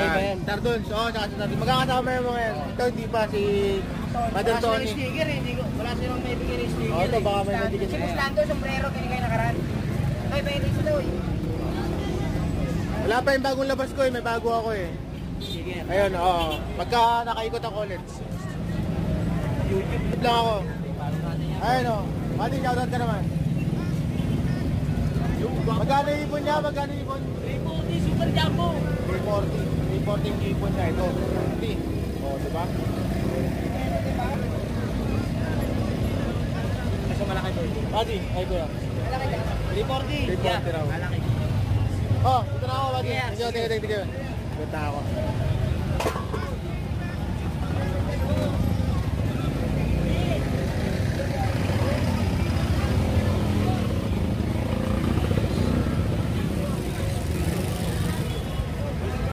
ba yan? Tarduns, oo, tsaka si Tarduns. Magkakasama yung mga yan. Ito, hindi pa, si Madam Tony. Wala silang sticker eh, wala silang may bigyan ng sticker. Oo, ito, baka may nandikit Si siya. Muslando, sombrero, kinigay nakaraan. Ay, pwede sila eh. Wala pa yung bagong labas ko eh, may bago ako eh. Sige. Ayun, oo. Pagka nakaikot ako ulit. YouTube lang ako. Ayun o. Mati, shoutout ka naman. Magkano ipon niya? Magkano ipon? 340, super jumbo. 340. 340 yung ipon niya. Ito, 50. O, diba? Kasi malaki to. Mati, ay ko yan. Malaki lang. 340. 340 raw. Malaki. Oh, dito na ako, Mati. Yes. Tingnan. Punta ako.